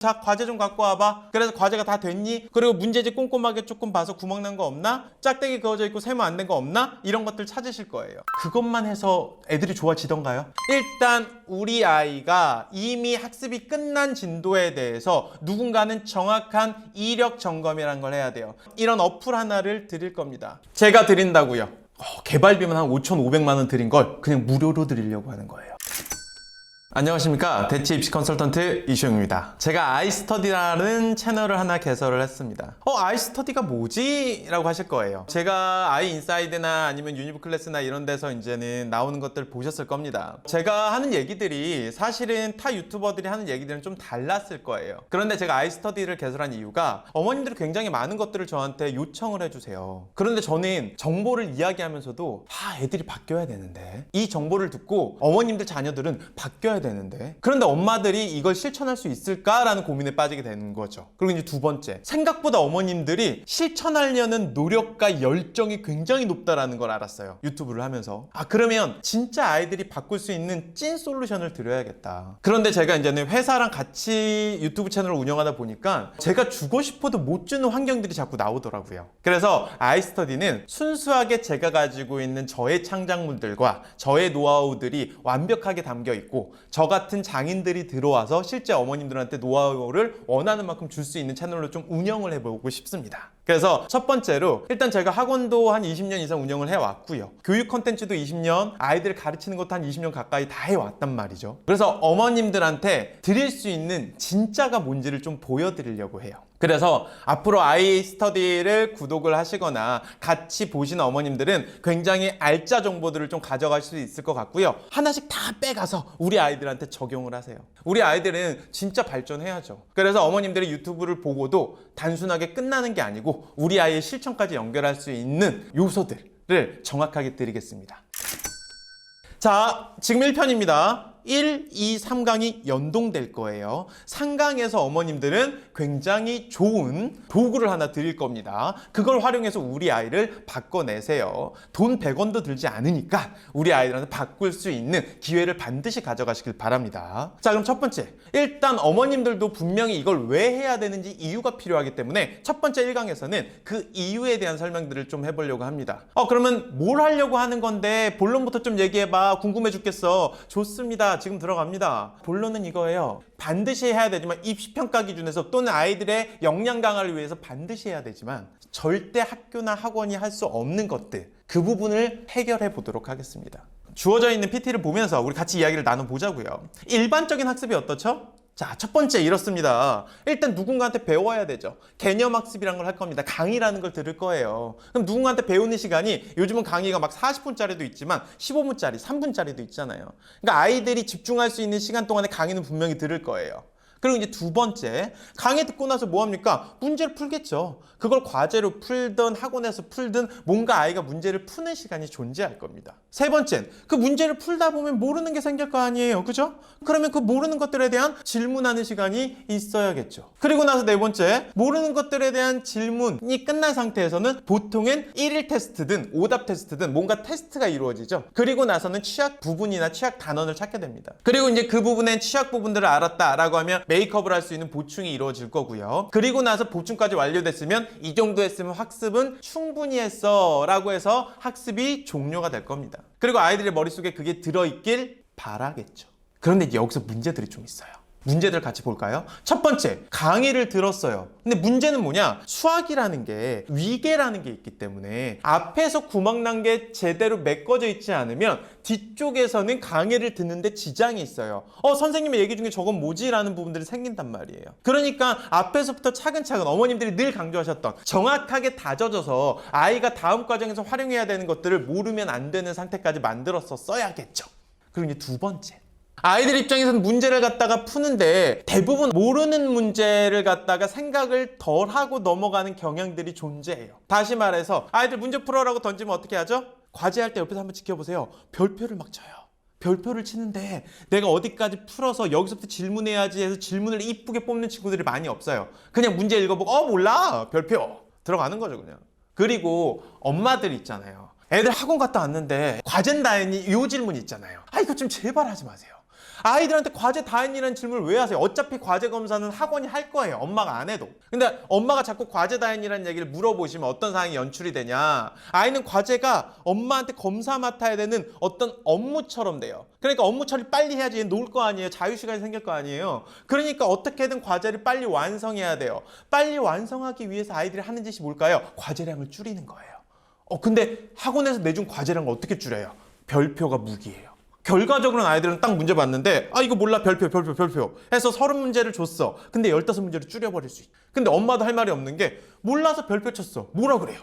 자, 과제 좀 갖고 와봐. 그래서 과제가 다 됐니? 그리고 문제집 꼼꼼하게 조금 봐서 구멍 난 거 없나? 짝대기 그어져 있고 세모 안 된 거 없나? 이런 것들 찾으실 거예요. 그것만 해서 애들이 좋아지던가요? 일단 우리 아이가 이미 학습이 끝난 진도에 대해서 누군가는 정확한 이력 점검이라는 걸 해야 돼요. 이런 어플 하나를 드릴 겁니다. 제가 드린다고요. 개발비만 한 5,500만 원 드린 걸 그냥 무료로 드리려고 하는 거예요. 안녕하십니까, 대치 입시 컨설턴트 이시영입니다. 제가 아이스터디라는 채널을 하나 개설을 했습니다. 아이스터디가 뭐지? 라고 하실 거예요. 제가 아이인사이드나 아니면 유니브 클래스나 이런 데서 이제는 나오는 것들 보셨을 겁니다. 제가 하는 얘기들이 사실은 타 유튜버들이 하는 얘기들은 좀 달랐을 거예요. 그런데 제가 아이스터디를 개설한 이유가 어머님들이 굉장히 많은 것들을 저한테 요청을 해주세요. 그런데 저는 정보를 이야기하면서도 애들이 바뀌어야 되는데, 이 정보를 듣고 어머님들 자녀들은 바뀌어야 되는데, 그런데 엄마들이 이걸 실천할 수 있을까라는 고민에 빠지게 되는 거죠. 그리고 이제 두 번째, 생각보다 어머님들이 실천하려는 노력과 열정이 굉장히 높다라는 걸 알았어요. 유튜브를 하면서. 그러면 진짜 아이들이 바꿀 수 있는 찐 솔루션을 드려야겠다. 그런데 제가 이제는 회사랑 같이 유튜브 채널을 운영하다 보니까 제가 주고 싶어도 못 주는 환경들이 자꾸 나오더라고요. 그래서 아이스터디는 순수하게 제가 가지고 있는 저의 창작물들과 저의 노하우들이 완벽하게 담겨 있고, 저 같은 장인들이 들어와서 실제 어머님들한테 노하우를 원하는 만큼 줄 수 있는 채널로 좀 운영을 해보고 싶습니다. 그래서 첫 번째로, 일단 제가 학원도 한 20년 이상 운영을 해왔고요. 교육 콘텐츠도 20년, 아이들 가르치는 것도 한 20년 가까이 다 해왔단 말이죠. 그래서 어머님들한테 드릴 수 있는 진짜가 뭔지를 좀 보여드리려고 해요. 그래서 앞으로 아이스터디를 구독을 하시거나 같이 보시는 어머님들은 굉장히 알짜 정보들을 좀 가져갈 수 있을 것 같고요. 하나씩 다 빼가서 우리 아이들한테 적용을 하세요. 우리 아이들은 진짜 발전해야죠. 그래서 어머님들이 유튜브를 보고도 단순하게 끝나는 게 아니고 우리 아이의 실천까지 연결할 수 있는 요소들을 정확하게 드리겠습니다. 자, 지금 1편입니다. 1, 2, 3강이 연동될 거예요. 3강에서 어머님들은 굉장히 좋은 도구를 하나 드릴 겁니다. 그걸 활용해서 우리 아이를 바꿔내세요. 돈 100원도 들지 않으니까 우리 아이들한테 바꿀 수 있는 기회를 반드시 가져가시길 바랍니다. 자, 그럼 첫 번째, 일단 어머님들도 분명히 이걸 왜 해야 되는지 이유가 필요하기 때문에 첫 번째 1강에서는 그 이유에 대한 설명들을 좀 해보려고 합니다. 그러면 뭘 하려고 하는 건데 본론부터 좀 얘기해봐. 궁금해 죽겠어. 좋습니다. 지금 들어갑니다. 본론은 이거예요. 반드시 해야 되지만, 입시평가 기준에서 또는 아이들의 역량 강화를 위해서 반드시 해야 되지만 절대 학교나 학원이 할 수 없는 것들, 그 부분을 해결해 보도록 하겠습니다. 주어져 있는 PT를 보면서 우리 같이 이야기를 나눠보자고요. 일반적인 학습이 어떻죠? 자, 첫 번째 이렇습니다. 일단 누군가한테 배워야 되죠. 개념학습이라는 걸 할 겁니다. 강의라는 걸 들을 거예요. 그럼 누군가한테 배우는 시간이, 요즘은 강의가 막 40분짜리도 있지만 15분짜리, 3분짜리도 있잖아요. 그러니까 아이들이 집중할 수 있는 시간 동안에 강의는 분명히 들을 거예요. 그리고 이제 두 번째, 강의 듣고 나서 뭐 합니까? 문제를 풀겠죠. 그걸 과제로 풀든 학원에서 풀든 뭔가 아이가 문제를 푸는 시간이 존재할 겁니다. 세 번째는, 그 문제를 풀다 보면 모르는 게 생길 거 아니에요. 그죠? 그러면 그 모르는 것들에 대한 질문하는 시간이 있어야겠죠. 그리고 나서 네 번째, 모르는 것들에 대한 질문이 끝난 상태에서는 보통은 1일 테스트든 오답 테스트든 뭔가 테스트가 이루어지죠. 그리고 나서는 취약 부분이나 취약 단원을 찾게 됩니다. 그리고 이제 그 부분엔 취약 부분들을 알았다라고 하면 메이크업을 할 수 있는 보충이 이루어질 거고요. 그리고 나서 보충까지 완료됐으면 이 정도 했으면 학습은 충분히 했어 라고 해서 학습이 종료가 될 겁니다. 그리고 아이들의 머릿속에 그게 들어있길 바라겠죠. 그런데 이제 여기서 문제들이 좀 있어요. 문제들 같이 볼까요? 첫 번째, 강의를 들었어요. 근데 문제는 뭐냐? 수학이라는 게 위계라는 게 있기 때문에 앞에서 구멍 난 게 제대로 메꿔져 있지 않으면 뒤쪽에서는 강의를 듣는데 지장이 있어요. 선생님의 얘기 중에 저건 뭐지? 라는 부분들이 생긴단 말이에요. 그러니까 앞에서부터 차근차근 어머님들이 늘 강조하셨던 정확하게 다져져서 아이가 다음 과정에서 활용해야 되는 것들을 모르면 안 되는 상태까지 만들었어야겠죠. 그리고 이제 두 번째, 아이들 입장에서는 문제를 갖다가 푸는데 대부분 모르는 문제를 갖다가 생각을 덜 하고 넘어가는 경향들이 존재해요. 다시 말해서 아이들 문제 풀어라고 던지면 어떻게 하죠? 과제할 때 옆에서 한번 지켜보세요. 별표를 막 쳐요. 별표를 치는데 내가 어디까지 풀어서 여기서부터 질문해야지 해서 질문을 이쁘게 뽑는 친구들이 많이 없어요. 그냥 문제 읽어보고 몰라 별표 들어가는 거죠 그냥. 그리고 엄마들 있잖아요. 애들 학원 갔다 왔는데 과제는 다 했니? 이 질문 있잖아요. 이거 좀 제발 하지 마세요. 아이들한테 과제 다 했니라는 질문을 왜 하세요? 어차피 과제 검사는 학원이 할 거예요. 엄마가 안 해도. 근데 엄마가 자꾸 과제 다 했니라는 얘기를 물어보시면 어떤 상황이 연출이 되냐? 아이는 과제가 엄마한테 검사 맡아야 되는 어떤 업무처럼 돼요. 그러니까 업무 처리 빨리 해야지 놀 거 아니에요. 자유시간이 생길 거 아니에요. 그러니까 어떻게든 과제를 빨리 완성해야 돼요. 빨리 완성하기 위해서 아이들이 하는 짓이 뭘까요? 과제량을 줄이는 거예요. 근데 학원에서 내준 과제량을 어떻게 줄여요? 별표가 무기예요. 결과적으로는 아이들은 딱 문제 봤는데 이거 몰라 별표 해서 30문제를 줬어. 근데 15문제로 줄여버릴 수 있어. 근데 엄마도 할 말이 없는 게 몰라서 별표 쳤어. 뭐라 그래요?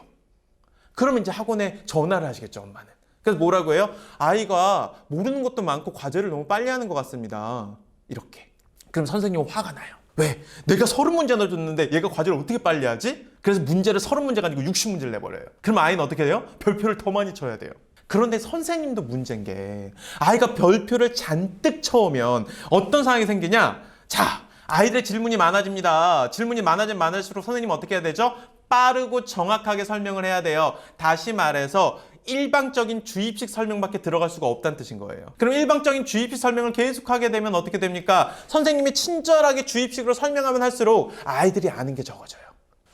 그러면 이제 학원에 전화를 하시겠죠, 엄마는. 그래서 뭐라고 해요? 아이가 모르는 것도 많고 과제를 너무 빨리 하는 것 같습니다. 이렇게. 그럼 선생님은 화가 나요. 왜? 내가 30문제나 줬는데 얘가 과제를 어떻게 빨리 하지? 그래서 문제를 30문제 가지고 60문제를 내버려요. 그럼 아이는 어떻게 돼요? 별표를 더 많이 쳐야 돼요. 그런데 선생님도 문제인 게 아이가 별표를 잔뜩 쳐오면 어떤 상황이 생기냐? 자, 아이들의 질문이 많아집니다. 질문이 많아지면 많을수록 선생님은 어떻게 해야 되죠? 빠르고 정확하게 설명을 해야 돼요. 다시 말해서 일방적인 주입식 설명밖에 들어갈 수가 없다는 뜻인 거예요. 그럼 일방적인 주입식 설명을 계속하게 되면 어떻게 됩니까? 선생님이 친절하게 주입식으로 설명하면 할수록 아이들이 아는 게 적어져요.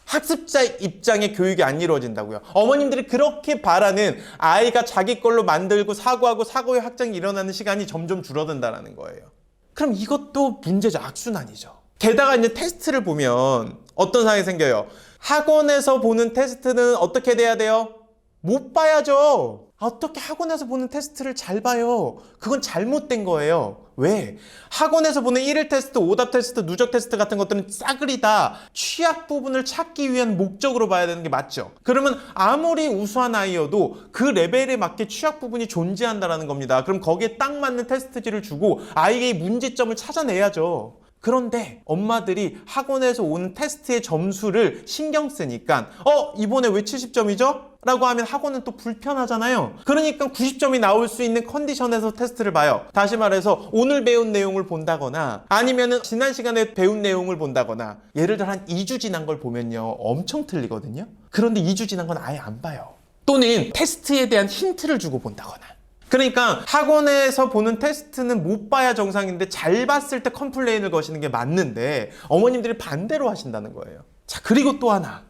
학습자 입장의 교육이 안 이루어진다고요. 어머님들이 그렇게 바라는 아이가 자기 걸로 만들고 사고하고 사고의 확장이 일어나는 시간이 점점 줄어든다는 거예요. 그럼 이것도 문제죠. 악순환이죠. 게다가 이제 테스트를 보면 어떤 상황이 생겨요. 학원에서 보는 테스트는 어떻게 돼야 돼요? 못 봐야죠. 어떻게 학원에서 보는 테스트를 잘 봐요? 그건 잘못된 거예요. 왜? 학원에서 보는 1일 테스트, 오답 테스트, 누적 테스트 같은 것들은 싸그리다 취약 부분을 찾기 위한 목적으로 봐야 되는 게 맞죠. 그러면 아무리 우수한 아이여도 그 레벨에 맞게 취약 부분이 존재한다는 겁니다. 그럼 거기에 딱 맞는 테스트지를 주고 아이의 문제점을 찾아내야죠. 그런데 엄마들이 학원에서 오는 테스트의 점수를 신경 쓰니까 이번에 왜 70점이죠? 라고 하면 학원은 또 불편하잖아요. 그러니까 90점이 나올 수 있는 컨디션에서 테스트를 봐요. 다시 말해서 오늘 배운 내용을 본다거나 아니면은 지난 시간에 배운 내용을 본다거나 예를 들어 한 2주 지난 걸 보면요 엄청 틀리거든요. 그런데 2주 지난 건 아예 안 봐요. 또는 테스트에 대한 힌트를 주고 본다거나. 그러니까 학원에서 보는 테스트는 못 봐야 정상인데 잘 봤을 때 컴플레인을 거시는 게 맞는데 어머님들이 반대로 하신다는 거예요. 자, 그리고 또 하나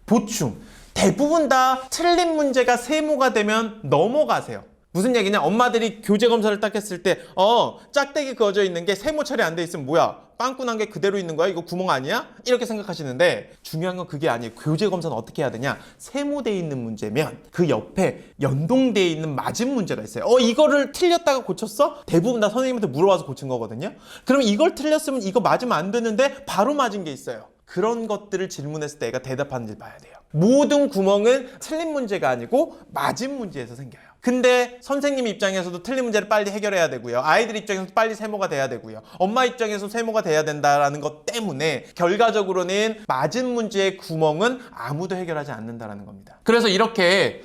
보충. 대부분 다 틀린 문제가 세모가 되면 넘어가세요. 무슨 얘기냐? 엄마들이 교재 검사를 딱 했을 때 짝대기 그어져 있는 게 세모 처리 안 돼 있으면 뭐야? 빵꾸 난 게 그대로 있는 거야? 이거 구멍 아니야? 이렇게 생각하시는데 중요한 건 그게 아니에요. 교재 검사는 어떻게 해야 되냐? 세모되어 있는 문제면 그 옆에 연동되어 있는 맞은 문제가 있어요. 이거를 틀렸다가 고쳤어? 대부분 다 선생님한테 물어봐서 고친 거거든요. 그럼 이걸 틀렸으면 이거 맞으면 안 되는데 바로 맞은 게 있어요. 그런 것들을 질문했을 때 애가 대답하는지 봐야 돼요. 모든 구멍은 틀린 문제가 아니고 맞은 문제에서 생겨요. 근데 선생님 입장에서도 틀린 문제를 빨리 해결해야 되고요. 아이들 입장에서도 빨리 세모가 돼야 되고요. 엄마 입장에서 세모가 돼야 된다는 것 때문에 결과적으로는 맞은 문제의 구멍은 아무도 해결하지 않는다는 겁니다. 그래서 이렇게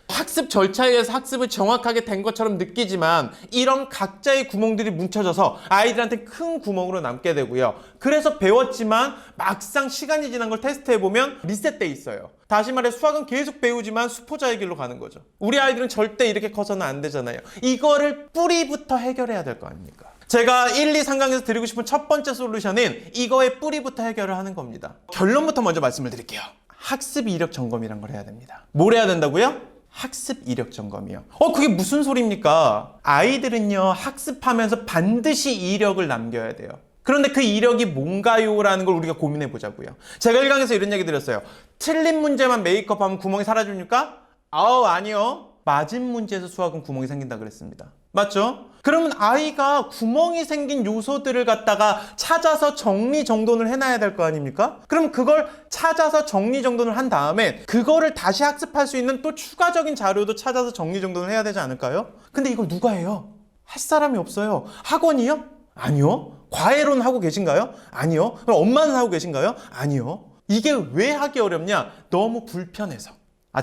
학습 절차에 의해서 학습을 정확하게 된 것처럼 느끼지만 이런 각자의 구멍들이 뭉쳐져서 아이들한테 큰 구멍으로 남게 되고요. 그래서 배웠지만 막상 시간이 지난 걸 테스트해보면 리셋돼 있어요. 다시 말해 수학은 계속 배우지만 수포자의 길로 가는 거죠. 우리 아이들은 절대 이렇게 커서는 안 되잖아요. 이거를 뿌리부터 해결해야 될 거 아닙니까? 제가 1, 2, 3강에서 드리고 싶은 첫 번째 솔루션은 이거의 뿌리부터 해결을 하는 겁니다. 결론부터 먼저 말씀을 드릴게요. 학습 이력 점검이란 걸 해야 됩니다. 뭘 해야 된다고요? 학습 이력 점검이요. 그게 무슨 소리입니까? 아이들은요 학습하면서 반드시 이력을 남겨야 돼요. 그런데 그 이력이 뭔가요? 라는 걸 우리가 고민해 보자고요. 제가 1강에서 이런 얘기 드렸어요. 틀린 문제만 메이크업하면 구멍이 사라집니까? 아니요. 맞은 문제에서 수학은 구멍이 생긴다 그랬습니다. 맞죠? 그러면 아이가 구멍이 생긴 요소들을 갖다가 찾아서 정리정돈을 해놔야 될 거 아닙니까? 그럼 그걸 찾아서 정리정돈을 한 다음에 그거를 다시 학습할 수 있는 또 추가적인 자료도 찾아서 정리정돈을 해야 되지 않을까요? 근데 이걸 누가 해요? 할 사람이 없어요. 학원이요? 아니요. 과외로는 하고 계신가요? 아니요. 그럼 엄마는 하고 계신가요? 아니요. 이게 왜 하기 어렵냐? 너무 불편해서.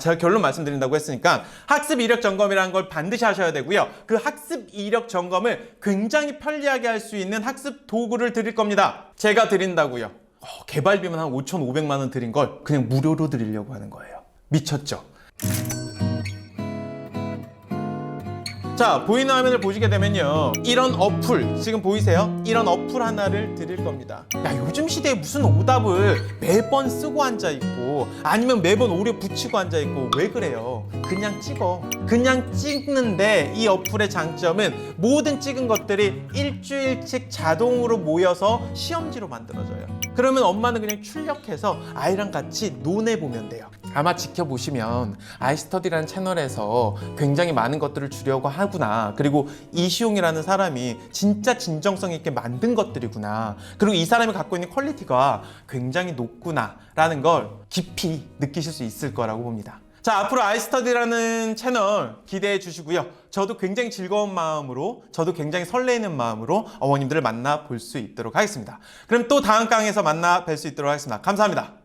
제가 결론 말씀드린다고 했으니까 학습 이력 점검이라는 걸 반드시 하셔야 되고요. 그 학습 이력 점검을 굉장히 편리하게 할 수 있는 학습 도구를 드릴 겁니다. 제가 드린다고요. 개발비만 한 5,500만 원 드린 걸 그냥 무료로 드리려고 하는 거예요. 미쳤죠? 자, 보이는 화면을 보시게 되면요, 이런 어플 지금 보이세요? 이런 어플 하나를 드릴 겁니다. 야, 요즘 시대에 무슨 오답을 매번 쓰고 앉아있고 아니면 매번 오려 붙이고 앉아있고 왜 그래요? 그냥 찍어. 그냥 찍는데 이 어플의 장점은 모든 찍은 것들이 일주일씩 자동으로 모여서 시험지로 만들어져요. 그러면 엄마는 그냥 출력해서 아이랑 같이 논해보면 돼요. 아마 지켜보시면 아이스터디라는 채널에서 굉장히 많은 것들을 주려고 하구나, 그리고 이시용이라는 사람이 진짜 진정성 있게 만든 것들이구나, 그리고 이 사람이 갖고 있는 퀄리티가 굉장히 높구나 라는 걸 깊이 느끼실 수 있을 거라고 봅니다. 자, 앞으로 아이스터디라는 채널 기대해 주시고요. 저도 굉장히 즐거운 마음으로, 저도 굉장히 설레이는 마음으로 어머님들을 만나 볼 수 있도록 하겠습니다. 그럼 또 다음 강에서 만나 뵐 수 있도록 하겠습니다. 감사합니다.